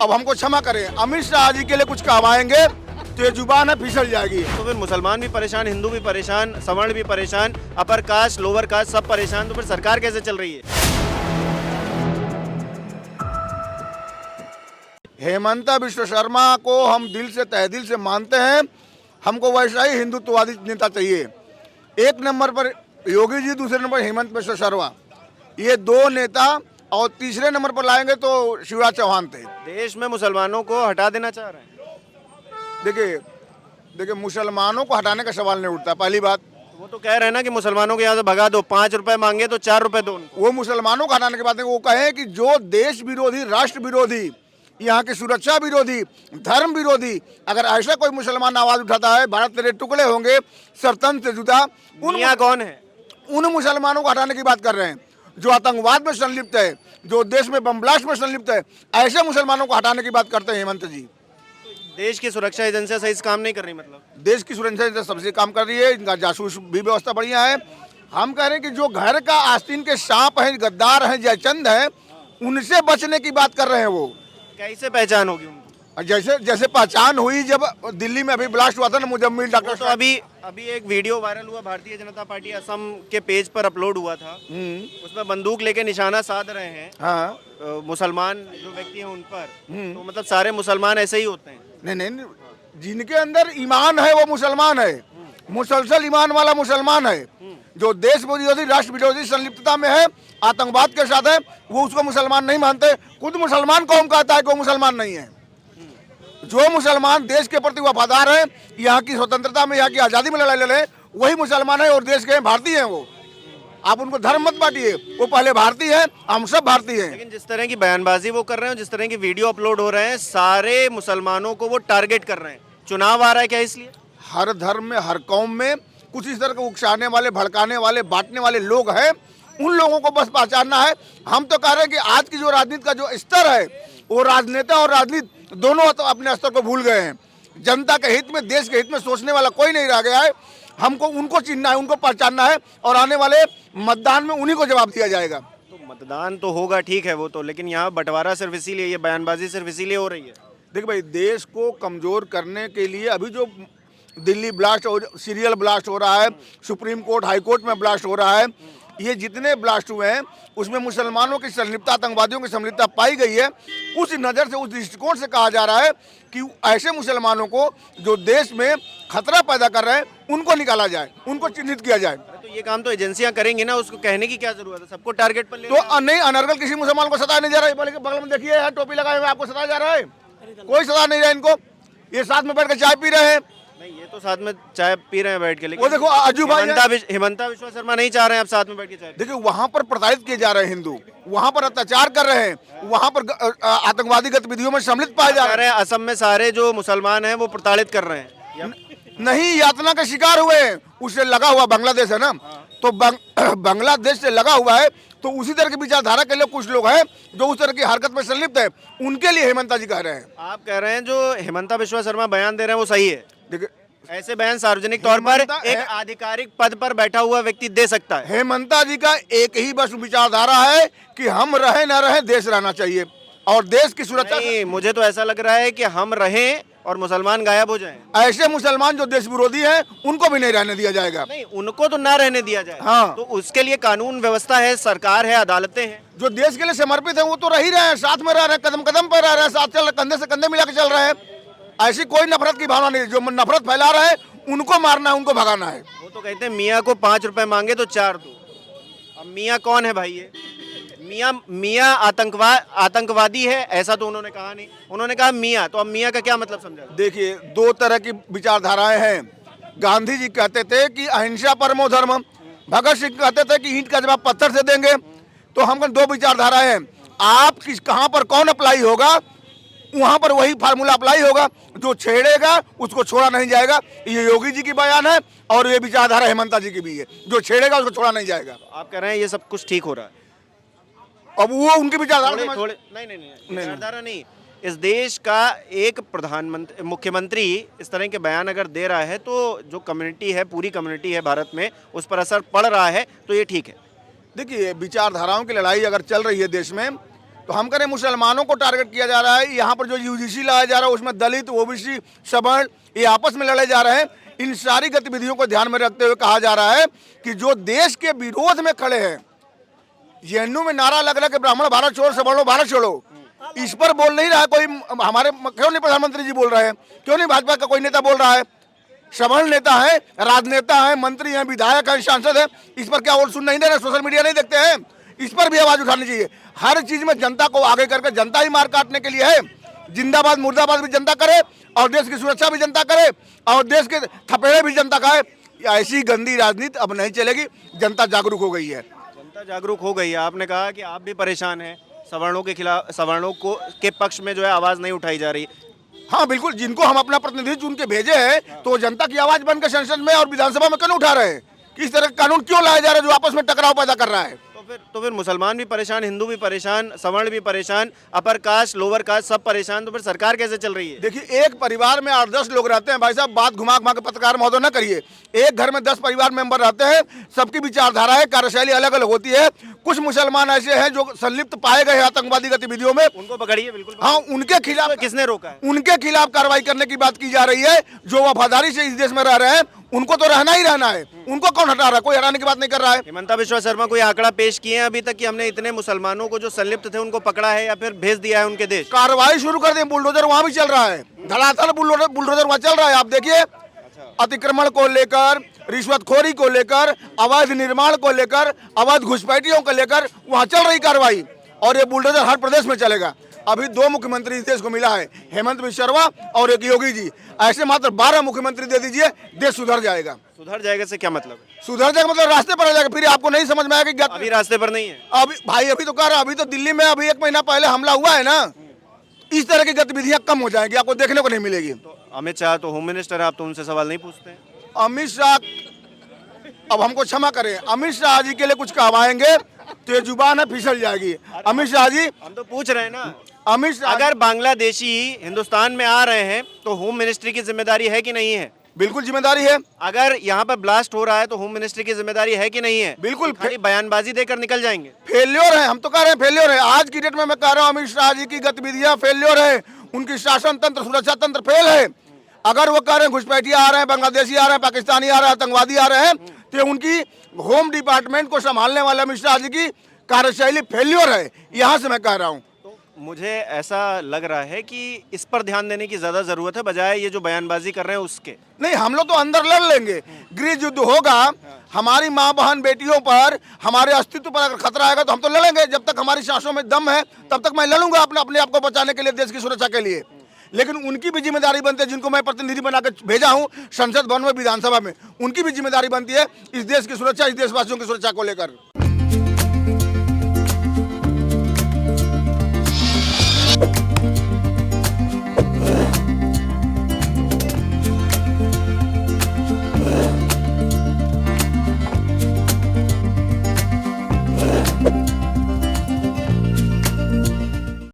अब हमको क्षमा करें, अमित शाह जी के लिए कुछ कहवाएंगे तो ये जुबान है फिसल जाएगी। तो फिर मुसलमान भी परेशान, हिंदू भी परेशान, सवर्ण भी परेशान, अपर कास्ट, लोअर कास्ट सब परेशान, तो फिर सरकार कैसे चल रही है? हेमंता विश्व शर्मा को हम दिल से तहे दिल से मानते हैं। हमको वैसा ही हिंदुत्ववादी नेता चाहिए। एक नंबर पर योगी जी, दूसरे नंबर हेमंत विश्व शर्मा, ये दो नेता, और तीसरे नंबर पर लाएंगे तो शिवराज चौहान थे। देश में मुसलमानों को हटा देना चाह रहे हैं। देखिए मुसलमानों को हटाने का सवाल नहीं उठता। पहली बात, वो तो कह रहे हैं ना कि मुसलमानों को यहाँ से भगा दो, 5 रुपए मांगे तो 4 रुपए दो उनको। वो मुसलमानों को हटाने के बाद वो कहें कि जो देश विरोधी, राष्ट्र विरोधी, यहाँ की सुरक्षा विरोधी, धर्म विरोधी, अगर ऐसा कोई मुसलमान आवाज उठाता है, भारत तेरे टुकड़े होंगे, सरतंत्र से जुदा, मियां कौन है? उन मुसलमानों को हटाने की बात कर रहे हैं जो आतंकवाद में संलिप्त है, जो देश में बम ब्लास्ट में संलिप्त है। ऐसे मुसलमानों को हटाने की बात करते हैं हेमंत जी। देश की सुरक्षा एजेंसियां सही से काम नहीं कर रही, मतलब देश की सुरक्षा एजेंसी सबसे काम कर रही है, इनका जासूस भी व्यवस्था बढ़िया है। हम कह रहे हैं कि जो घर का आस्तीन के सांप हैं, गद्दार हैं, जयचंद हैं, उनसे बचने की बात कर रहे हैं। वो कैसे पहचान होगी उनकी? जैसे जैसे पहचान हुई जब दिल्ली में अभी ब्लास्ट हुआ था ना, मुजम्मिल डॉक्टर तो अभी एक वीडियो वायरल हुआ, भारतीय जनता पार्टी असम के पेज पर अपलोड हुआ था। उसमें बंदूक लेके निशाना साध रहे हैं। हाँ, मुसलमान जो व्यक्ति हैं उन पर, तो मतलब सारे मुसलमान ऐसे ही होते हैं? नहीं, जिनके अंदर ईमान है वो मुसलमान है, मुसलसल ईमान वाला मुसलमान है। जो देश विरोधी, राष्ट्र विरोधी संलिप्तता में है, आतंकवाद के साथ है, वो उसको मुसलमान नहीं मानते। खुद मुसलमान कौम कहता है कि वो मुसलमान नहीं है। जो मुसलमान देश के प्रति वफादार है, यहाँ की स्वतंत्रता में, यहाँ की आज़ादी में लड़ाई लड़े, वही मुसलमान है और देश के भारतीय हैं। वो आप उनको धर्म मत बांटिए, वो पहले भारतीय है, हम सब भारतीय हैं। लेकिन जिस तरह की बयानबाजी वो कर रहे हैं, जिस तरह की वीडियो अपलोड हो रहे हैं, सारे मुसलमानों को वो टारगेट कर रहे हैं। चुनाव आ रहा है क्या इसलिए? हर धर्म में, हर कौम में कुछ इस तरह के उकसाने वाले, भड़काने वाले, बांटने वाले लोग हैं। उन लोगों को बस पहचानना है। हम तो कह रहे हैं कि आज की जो राजनीति का जो स्तर है, वो राजनेता और राजनीति दोनों तो अपने स्तर को भूल गए हैं। जनता के हित में, देश के हित में सोचने वाला कोई नहीं रह गया है। हमको उनको चिन्हना है, उनको पहचानना है, और आने वाले मतदान में उन्हीं को जवाब दिया जाएगा। तो मतदान तो होगा, ठीक है वो तो, लेकिन यहाँ बंटवारा सिर्फ इसीलिए, ये बयानबाजी सिर्फ इसीलिए हो रही है। देखिए भाई, देश को कमजोर करने के लिए अभी जो दिल्ली ब्लास्ट और सीरियल ब्लास्ट हो रहा है, सुप्रीम कोर्ट, हाई कोर्ट में ब्लास्ट हो रहा है, ये जितने ब्लास्ट हुए हैं उसमें मुसलमानों की संलिप्तता, आतंकवादियों की संलिप्तता पाई गई है। उस नज़र से, उस दृष्टिकोण से कहा जा रहा है कि ऐसे मुसलमानों को जो देश में खतरा पैदा कर रहे हैं, उनको निकाला जाए, उनको चिन्हित किया जाए। तो ये काम तो एजेंसियां करेंगी ना, उसको कहने की क्या जरूरत है? सबको टारगेट पर ले तो नहीं, अनर्गल किसी मुसलमान को सताया नहीं जा रहा है। बगल में देखिए, यहाँ टोपी लगाए हुए आपको सताया जा रहा है? कोई सजा नहीं है इनको। ये साथ में बैठ कर चाय पी रहे हैं। नहीं, ये तो साथ में चाय पी रहे हैं बैठ के, लेकिन वो देखो अजू भाई, हेमंता विश्व शर्मा नहीं चाह रहे हैं आप साथ में बैठ के चाय? देखिए, वहां पर प्रताड़ित किए जा रहे हैं हिंदू, वहां पर अत्याचार कर रहे हैं, वहां पर आतंकवादी गतिविधियों में सम्मिलित पाए जा रहे हैं। असम में सारे जो मुसलमान हैं वो प्रताड़ित कर रहे हैं? नहीं, यातना का शिकार हुए हैं। उससे लगा हुआ बांग्लादेश है ना, तो बांग्लादेश से लगा हुआ है, तो उसी तरह की विचारधारा के लिए कुछ लोग हैं जो उस तरह की हरकत में संलिप्त है। उनके लिए हेमंता जी कह रहे हैं। आप कह रहे हैं जो हेमंता विश्व शर्मा बयान दे रहे हैं वो सही है? देखिए, ऐसे बयान सार्वजनिक तौर पर एक आधिकारिक पद पर बैठा हुआ व्यक्ति दे सकता है? हेमंता जी का एक ही बस विचारधारा है कि हम रहे न रहे, देश रहना चाहिए और देश की सुरक्षा। नहीं, मुझे तो ऐसा लग रहा है कि हम रहें और मुसलमान गायब हो जाएं। ऐसे मुसलमान जो देश विरोधी हैं, उनको भी नहीं रहने दिया जाएगा। नहीं, उनको तो ना रहने दिया जाए। हाँ, तो उसके लिए कानून व्यवस्था है, सरकार है, अदालतें हैं। जो देश के लिए समर्पित है वो तो रह ही रहे हैं, साथ में रह रहे हैं, कदम कदम पर रह रहे हैं, साथ चल रहे, कंधे से कंधे मिला के चल रहे हैं। ऐसी कोई नफरत की भावना नहीं। जो नफरत फैला रहे हैं उनको मारना है, उनको भगाना है। वो तो कहते हैं मियाँ को 5 रुपए मांगे तो 4 दो। अब मियाँ कौन है भाई? ये मियाँ आतंकवादी है ऐसा तो उन्होंने कहा नहीं, उन्होंने कहा मियाँ। तो अब मियाँ का क्या मतलब समझा? देखिए, दो तरह की विचारधाराएं हैं। गांधी जी कहते थे कि अहिंसा परमो धर्म, भगत सिंह कहते थे कि ईंट का जवाब पत्थर से देंगे। तो हम दो विचारधाराएं हैं। आप किस, कहाँ पर कौन अप्लाई होगा, वहां पर वही फार्मूला अप्लाई होगा। जो छेड़ेगा उसको छोड़ा नहीं जाएगा। ये योगी जी की बयान है और ये विचारधारा हेमंता जी की भी है। जो छेड़ेगा उसको छोड़ा नहीं जाएगा। आप कह रहे हैं ये सब कुछ ठीक हो रहा है? अब वो उनकी विचारधारा नहीं, विचारधारा नहीं। इस देश का एक प्रधानमंत्री, मुख्यमंत्री इस तरह के बयान अगर दे रहा है तो जो कम्युनिटी है, पूरी कम्युनिटी है भारत में, उस पर असर पड़ रहा है, तो ये ठीक है। देखिए, विचारधाराओं की लड़ाई अगर चल रही है देश में, तो हम करें मुसलमानों को टारगेट किया जा रहा है। यहाँ पर जो यूजीसी लाया जा रहा है उसमें दलित, ओबीसी, सवर्ण ये आपस में लड़े जा रहे हैं। इन सारी गतिविधियों को ध्यान में रखते हुए कहा जा रहा है कि जो देश के विरोध में खड़े हैं, जेएनयू में नारा लग रहा है कि ब्राह्मण भारत छोड़ो, सवर्णों भारत छोड़ो, इस पर बोल नहीं रहा है कोई। हमारे क्यों नहीं प्रधानमंत्री जी बोल रहे हैं, क्यों नहीं भाजपा का कोई नेता बोल रहा है? सवर्ण नेता है, राजनेता है, मंत्री हैं, विधायक हैं, सांसद हैं, इस पर क्या और सुन नहीं दे रहे? सोशल मीडिया नहीं देखते हैं? इस पर भी आवाज उठानी चाहिए। हर चीज में जनता को आगे करके जनता ही मार काटने के लिए है। जिंदाबाद मुर्दाबाद भी जनता करे और देश की सुरक्षा भी जनता करे और देश के थपेड़े भी जनता खाए। ऐसी गंदी राजनीति अब नहीं चलेगी। जनता जागरूक हो गई है। जनता जागरूक हो गई है। आपने कहा कि आप भी परेशान हैं, सवर्णों के खिलाफ, सवर्णों को के पक्ष में जो है आवाज नहीं उठाई जा रही। हाँ बिल्कुल, जिनको हम अपना प्रतिनिधि चुन के भेजे हैं तो जनता की आवाज बनकर संसद में और विधानसभा में क्यों नहीं उठा रहे हैं? किस तरह का कानून क्यों लाया जा रहा है जो आपस में टकराव पैदा कर रहा है? तो फिर मुसलमान भी परेशान, हिंदू भी परेशान, सवर्ण भी परेशान, अपर कास्ट, लोअर कास्ट सब परेशान, तो फिर सरकार कैसे चल रही है? देखिए, एक परिवार में 8-10 लोग रहते हैं। भाई साहब, बात घुमा घुमा के पत्रकार महोदय न करिए। एक घर में 10 परिवार मेंबर रहते हैं, सबकी विचारधारा है, कार्यशैली अलग अलग होती है। कुछ मुसलमान ऐसे हैं जो संलिप्त पाए गए हैं आतंकवादी गतिविधियों में, उनको पकड़िए। बिल्कुल हाँ, उनके खिलाफ किसने रोका है? उनके खिलाफ कार्रवाई करने की बात की जा रही है। जो वफादारी से इस देश में रह रहे हैं उनको तो रहना ही रहना है। उनको कौन हटा रहा है? कोई हटाने की बात नहीं कर रहा है। हिमंता बिश्वा शर्मा कोई आंकड़ा पेश किए हैं अभी तक कि हमने इतने मुसलमानों को जो संलिप्त थे उनको पकड़ा है या फिर भेज दिया है उनके देश? कार्रवाई शुरू कर दें। बुलडोजर वहां भी चल रहा है, धड़ाधड़ बुलडोजर वहां चल रहा है। आप देखिए, अतिक्रमण को लेकर, रिश्वतखोरी को लेकर, अवैध निर्माण को लेकर, अवैध घुसपैठियों को लेकर वहां चल रही कार्रवाई। और ये बुलडोजर हर प्रदेश में चलेगा। अभी 2 मुख्यमंत्री इस देश को मिला है, हेमंत बिश्वा और एक योगी जी। ऐसे मात्र 12 मुख्यमंत्री दे दीजिए, देश सुधर जाएगा। सुधर जाएगा से क्या मतलब है? सुधर जाएगा मतलब रास्ते पर आ जाएगा। फिर आपको नहीं समझ में आएगा कि अभी रास्ते पर नहीं है। अभी भाई, अभी तो कह रहा, अभी तो दिल्ली में अभी 1 महीना पहले हमला हुआ है ना। इस तरह की गतिविधियां कम हो जाएंगी, आपको देखने को नहीं मिलेगी। तो अमित शाह तो होम मिनिस्टर है, आप तो उनसे सवाल नहीं पूछते हैं? अमित शाह, अब हमको क्षमा करें, अमित शाह जी के लिए कुछ कहवाएंगे तो ये जुबान है फिसल जाएगी। अमित शाह जी, हम तो पूछ रहे हैं ना। अमित शाह अगर बांग्लादेशी हिंदुस्तान में आ रहे हैं तो होम मिनिस्ट्री की जिम्मेदारी है कि नहीं है? बिल्कुल जिम्मेदारी है। अगर यहाँ पर ब्लास्ट हो रहा है तो होम मिनिस्ट्री की जिम्मेदारी है कि नहीं है? बिल्कुल। खाली बयानबाजी देकर निकल जाएंगे? फेल्योर है, हम तो कह रहे हैं फेल्योर है। आज की डेट में मैं कह रहा हूँ अमित शाह जी की गतिविधियां फेल्योर है। उनकी शासन तंत्र, सुरक्षा तंत्र फेल है। अगर वो कह रहे हैं घुसपैठिया आ रहे हैं, बांग्लादेशी आ रहे हैं, पाकिस्तानी आ रहे हैं, आतंकवादी आ रहे हैं, तो उनकी होम डिपार्टमेंट को संभालने वाले अमित शाह जी की कार्यशैली फेल्योर है। यहाँ से मैं कह रहा हूँ। मुझे ऐसा लग रहा है कि इस पर ध्यान देने की ज्यादा जरूरत है बजाय ये जो बयानबाजी कर रहे हैं उसके। नहीं, हम लोग तो अंदर लड़ लेंगे। गृह युद्ध होगा, हमारी माँ बहन बेटियों पर, हमारे अस्तित्व पर अगर खतरा आएगा तो हम तो लड़ेंगे। जब तक हमारी सांसों में दम है तब तक मैं लड़ूंगा अपने आप को बचाने के लिए, देश की सुरक्षा के लिए। लेकिन उनकी भी जिम्मेदारी बनती है, जिनको मैं प्रतिनिधि बनाकर भेजा हूँ संसद भवन में, विधानसभा में, उनकी भी जिम्मेदारी बनती है इस देश की सुरक्षा, इस देशवासियों की सुरक्षा को लेकर।